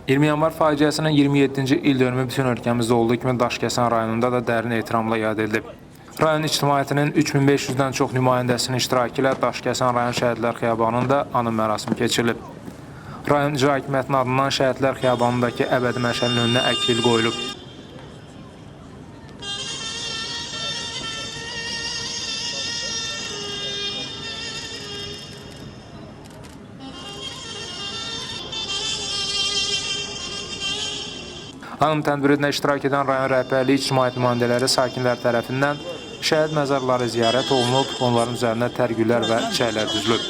20 yanvar faciəsinin 27-ci ildönümü bütün ölkəmizdə olduğu kimi Daşkəsən rayonunda da dərin ehtiramla yad edilib. Rayon ictimaiyyətinin 3500-dən çox nümayəndəsinin iştirakı ilə Daşkəsən rayon Şəhidlər Xiyabanında anım mərasimi keçirilib. Rayon İcra Hakimiyyətinin adından Şəhidlər Xiyabanındakı əbədi məşəlin önünə əklil qoyulub. Anım tədbirində iştirak edən rayon rəhbərliyi ictimaiyyət nümayəndələri sakinlər tərəfindən şəhid məzarları ziyarət olunub, onların üzərinə tərgülər və çiçəklər düzülüb.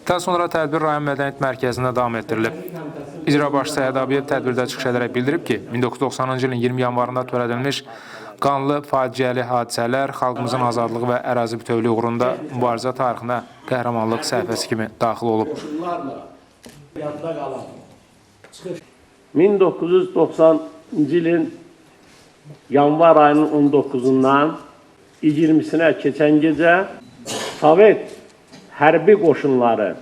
Daha sonra tədbir rayon mədəniyyət mərkəzində davam etdirilib. İcra başçısı Səhəd Abiyev tədbirdə çıxış edərək bildirib ki, 1990-cı ilin 20 yanvarında törədilmiş qanlı, faciəli hadisələr xalqımızın azadlığı və ərazi bütövlüyü uğrunda mübarizə tarixinə qəhrəmanlıq səhifəsi kimi daxil olub. 1990-cı ilin yanvar ayının 19-undan 20-sinə keçən gecə Sovet hərbi qoşunları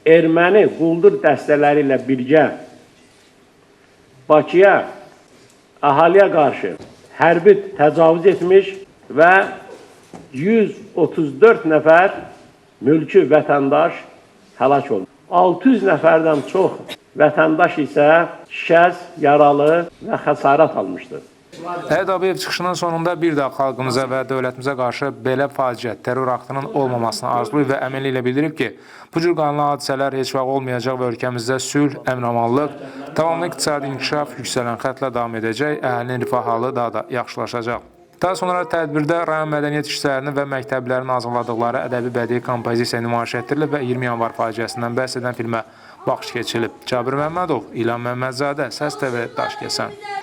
erməni quldur dəstələri ilə birgə Bakıya, əhaliyə qarşı hərbi təcavüz etmiş və 134 nəfər mülki vətəndaş həlak oldu. 600 nəfərdən çox vətəndaş isə şikəst, yaralı və xəsarət almışdır. Səhəd Abiyev çıxışının sonunda bir daha xalqımıza və dövlətimizə qarşı belə faciə, terror aktının olmamasını arzulayıb və əminliklə bildirib ki, bu cür qanlı hadisələr heç vaxt olmayacaq və ölkəmizdə sülh, əmin-amanlıq, tamamlı iqtisadi inkişaf yüksələn xətlə davam edəcək, əhalinin rifah halı daha da yaxşılaşacaq. Daha sonra tədbirdə rayon mədəniyyət işçilərinin və məktəblərin hazırladıqları ədəbi bədii kompozisiya nümayiş etdirilib və 20 yanvar faciəsindən bəhs edən filmə baxış keçirilib. Cabir Məmmədov, İlham Məmmədzadə, Səs TV, Daşkəsən.